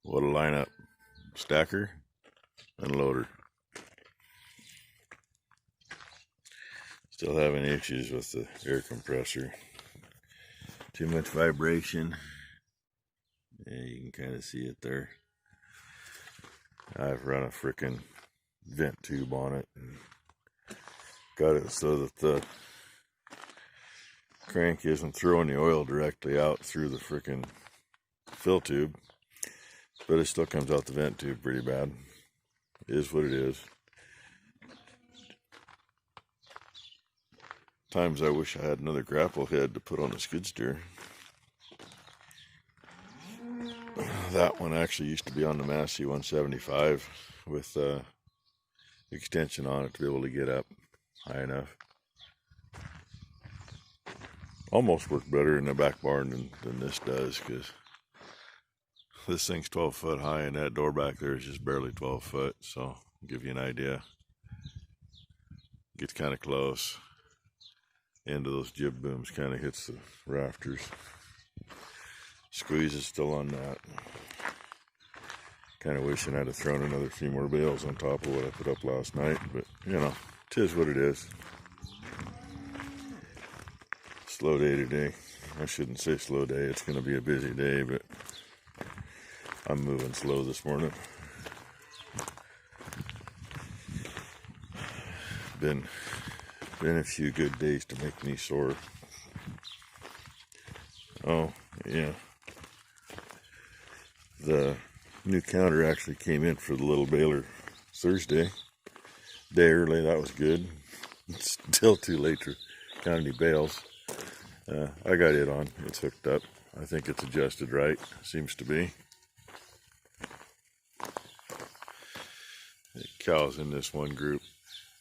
What a lineup. Stacker and loader. Still having issues with the air compressor. Too much vibration. Yeah, you can kind of see it there. I've run a frickin' vent tube on it and got it so that the crank isn't throwing the oil directly out through the frickin' fill tube, but it still comes out the vent tube pretty bad. It is what it is. Times I wish I had another grapple head to put on the skid steer. That one actually used to be on the Massey 175 with extension on it to be able to get up high enough. Almost worked better in the back barn than this does, because this thing's 12 foot high and that door back there is just barely 12 foot. So I'll give you an idea. Gets kind of close. End of those jib booms kind of hits the rafters. Squeeze is still on that. Kind of wishing I'd have thrown another few more bales on top of what I put up last night, but you know, 'tis what it is. Slow day today. I shouldn't say slow day, it's going to be a busy day, but I'm moving slow this morning. Been a few good days to make me sore. Oh, yeah. The new counter actually came in for the little baler Thursday. Day early, that was good. It's still too late to count any bales. I got it on. It's hooked up. I think it's adjusted right. Seems to be. The cows in this one group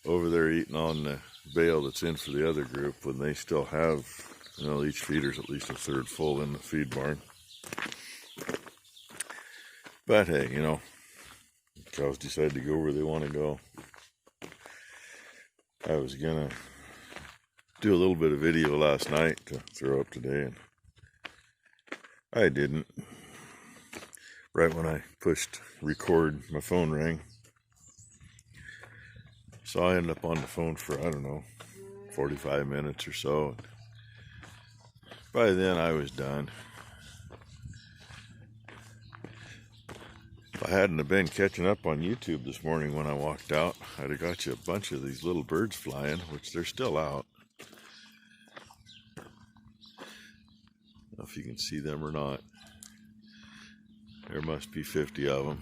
over there eating on the bale that's in for the other group when they still have, you know, each feeder's at least a third full in the feed barn. But hey, you know, cows decide to go where they want to go. I was gonna do a little bit of video last night to throw up today, and I didn't. Right when I pushed record, my phone rang. So I ended up on the phone for, I don't know, 45 minutes or so. By then I was done. If I hadn't have been catching up on YouTube this morning when I walked out, I'd have got you a bunch of these little birds flying, which they're still out. I don't know if you can see them or not. There must be 50 of them.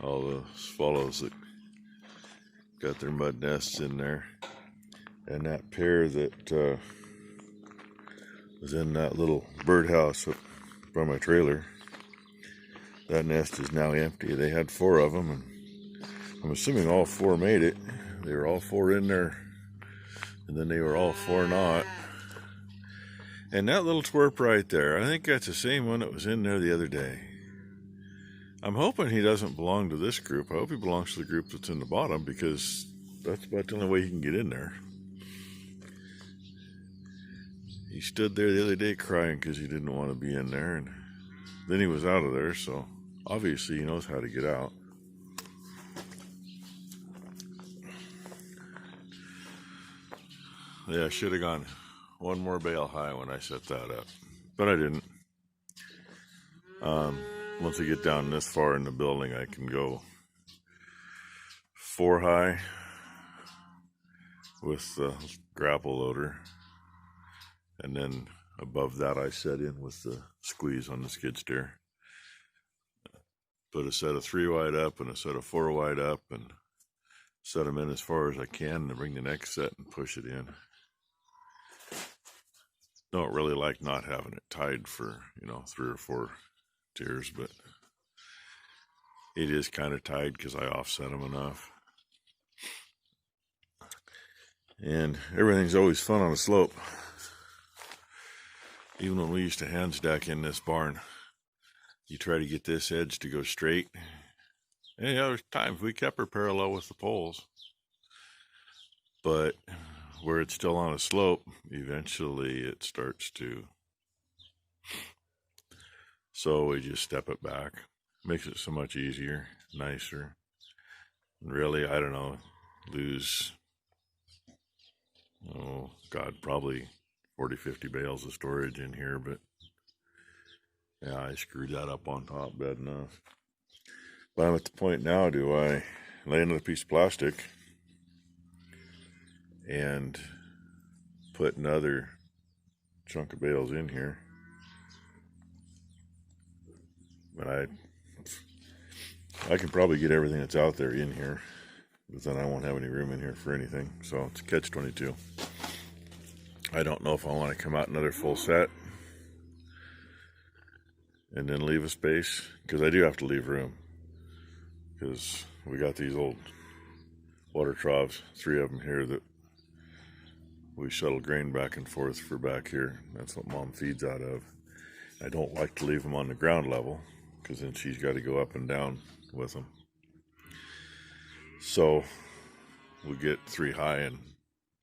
All the swallows that got their mud nests in there. And that pair that was in that little birdhouse up by my trailer, that nest is now empty. They had 4 of them, and I'm assuming all 4 made it. They were all 4 in there, and then they were all 4 not. And that little twerp right there, I think that's the same one that was in there the other day. I'm hoping he doesn't belong to this group. I hope he belongs to the group that's in the bottom, because that's about the only way he can get in there. He stood there the other day crying because he didn't want to be in there, and then he was out of there, so obviously he knows how to get out. Yeah, I should have gone one more bale high when I set that up, but I didn't. Once I get down this far in the building, I can go 4 high with the grapple loader, and then above that I set in with the squeeze on the skid steer. Put a set of 3 wide up and a set of 4 wide up, and set them in as far as I can, and bring the next set and push it in. Don't really like not having it tied for, you know, 3 or 4 tiers, but it is kind of tied because I offset them enough. And everything's always fun on a slope. Even when we used to hand stack in this barn, you try to get this edge to go straight. And you know, there's times we kept her parallel with the poles, but where it's still on a slope, eventually it starts to So we just step it back. Makes it so much easier, nicer. And really, I don't know, lose, oh God, probably 40, 50 bales of storage in here, but yeah, I screwed that up on top bad enough. But I'm at the point now, do I lay another piece of plastic and put another chunk of bales in here? But I can probably get everything that's out there in here, but then I won't have any room in here for anything. So it's a catch-22. I don't know if I want to come out another full set and then leave a space, because I do have to leave room, because we got these old water troughs, 3 of them here, that we shuttle grain back and forth for back here. That's what Mom feeds out of. I don't like to leave them on the ground level, because then she's got to go up and down with them. So we get 3 high, and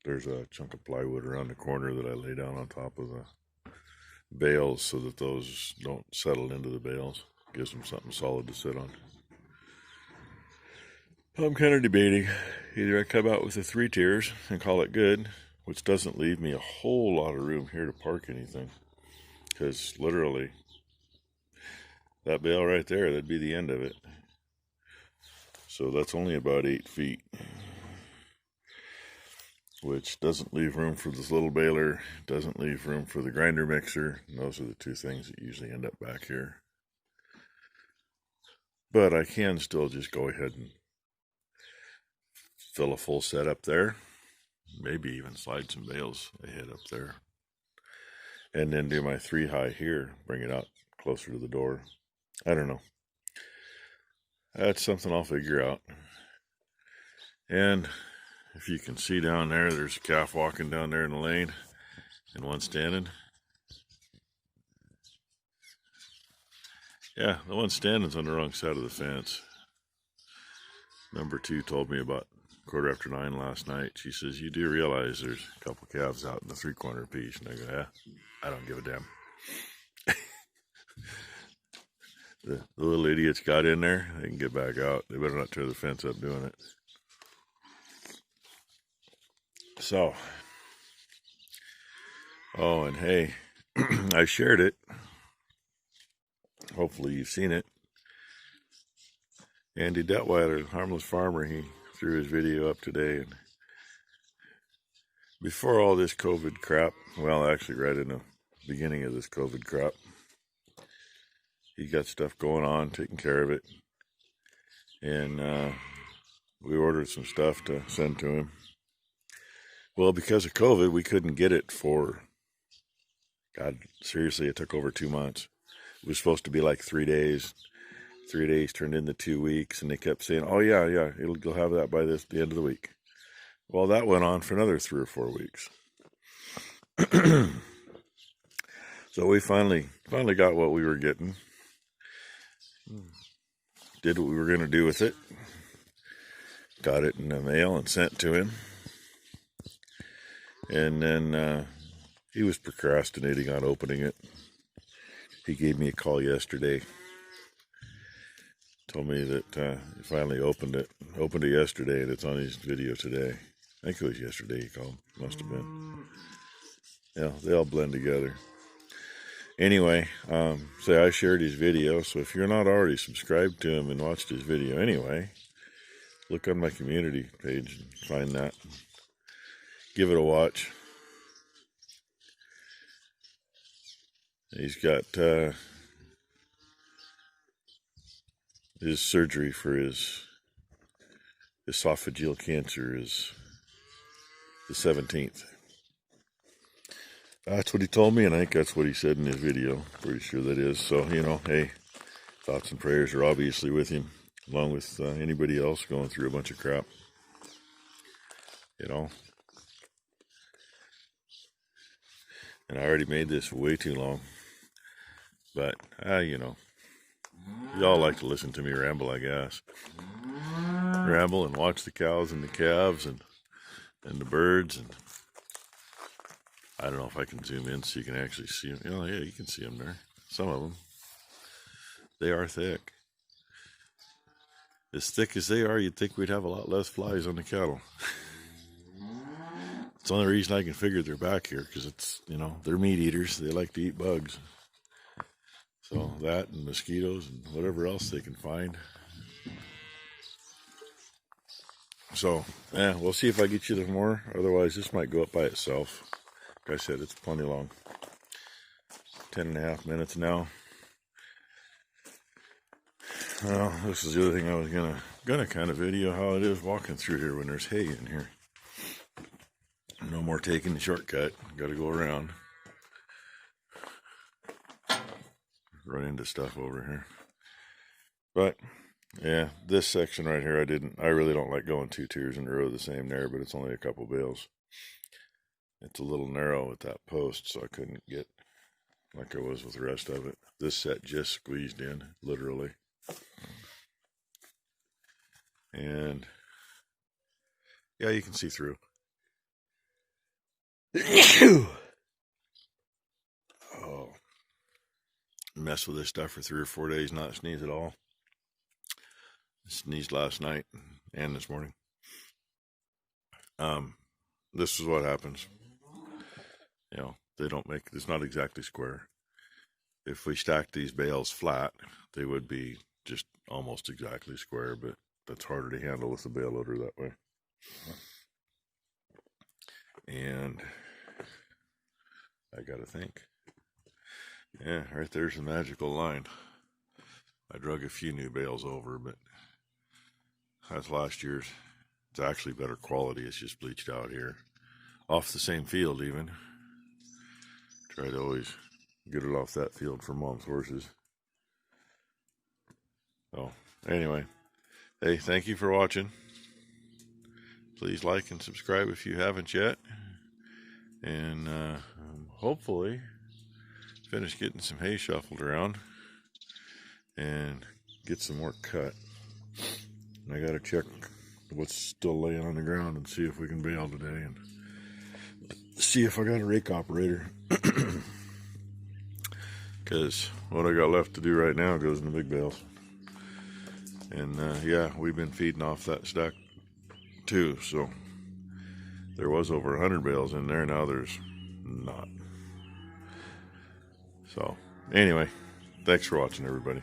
there's a chunk of plywood around the corner that I lay down on top of the bales so that those don't settle into the bales. Gives them something solid to sit on. I'm kind of debating. Either I come out with the 3 tiers and call it good, which doesn't leave me a whole lot of room here to park anything, because literally that bale right there, that'd be the end of it. So that's only about 8 feet, which doesn't leave room for this little baler, doesn't leave room for the grinder mixer. And those are the 2 things that usually end up back here. But I can still just go ahead and fill a full set up there, maybe even slide some bales ahead up there, and then do my 3 high here, bring it out closer to the door. I don't know. That's something I'll figure out. And if you can see down there, there's a calf walking down there in the lane and one standing. Yeah, the one standing's on the wrong side of the fence. Number 2 told me about 9:15 last night. She says, "You do realize there's a couple calves out in the 3-corner piece?" And I go, "Yeah, I don't give a damn." The little idiots got in there. They can get back out. They better not tear the fence up doing it. So, oh, and hey, I shared it. Hopefully you've seen it. Andy Detwiler, Harmless Farmer, he threw his video up today. And before all this COVID crap, well, actually right in the beginning of this COVID crap, he got stuff going on, taking care of it. And we ordered some stuff to send to him. Well, because of COVID, we couldn't get it for, God, seriously, it took over 2 months. It was supposed to be like 3 days. 3 days turned into 2 weeks, and they kept saying, "Oh yeah, you'll have that by the end of the week." Well, that went on for another 3 or 4 weeks. So we finally got what we were getting. Did what we were going to do with it. Got it in the mail and sent to him. And then he was procrastinating on opening it. He gave me a call yesterday. Told me that he finally opened it. Opened it yesterday, and it's on his video today. I think it was yesterday he called. Must have been. Yeah, they all blend together. Anyway, I shared his video, so if you're not already subscribed to him and watched his video anyway, look on my community page and find that. Give it a watch. He's got his surgery for his esophageal cancer is the 17th. That's what he told me, and I think that's what he said in his video. Pretty sure that is. So, hey, thoughts and prayers are obviously with him, along with anybody else going through a bunch of crap. And I already made this way too long. But, y'all like to listen to me ramble, I guess. Ramble and watch the cows and the calves and the birds. And I don't know if I can zoom in so you can actually see them. Yeah, you can see them there. Some of them. They are thick. As thick as they are, you'd think we'd have a lot less flies on the cattle. It's the only reason I can figure they're back here, because it's, you know, they're meat eaters. They like to eat bugs. So that and mosquitoes and whatever else they can find. So, yeah, we'll see if I get you some more. Otherwise, this might go up by itself. Like I said, it's plenty long. 10.5 minutes now. Well, this is the other thing I was gonna kind of video how it is walking through here when there's hay in here. No more taking the shortcut. Got to go around. Run into stuff over here. But yeah, this section right here, I really don't like going 2 tiers in a row the same there, but it's only a couple bales. It's a little narrow with that post, so I couldn't get like I was with the rest of it. This set just squeezed in, literally. And yeah, you can see through. Oh, mess with this stuff for 3 or 4 days, not sneeze at all. Sneezed last night and this morning. This is what happens. You know, they don't make, it's not exactly square. If we stacked these bales flat, they would be just almost exactly square, but that's harder to handle with the bale loader that way. And I gotta think. Yeah, right there's the magical line. I drug a few new bales over, but that's last year's. It's actually better quality. It's just bleached out here. Off the same field even. Try to always get it off that field for Mom's horses. So, anyway. Hey, thank you for watching. Please like and subscribe if you haven't yet. And hopefully finish getting some hay shuffled around and get some more cut. And I got to check what's still laying on the ground and see if we can bale today and see if I got a rake operator. Because what I got left to do right now goes in the big bales. And yeah, we've been feeding off that stack too, so there was over 100 bales in there. Now there's not. So anyway, thanks for watching, everybody.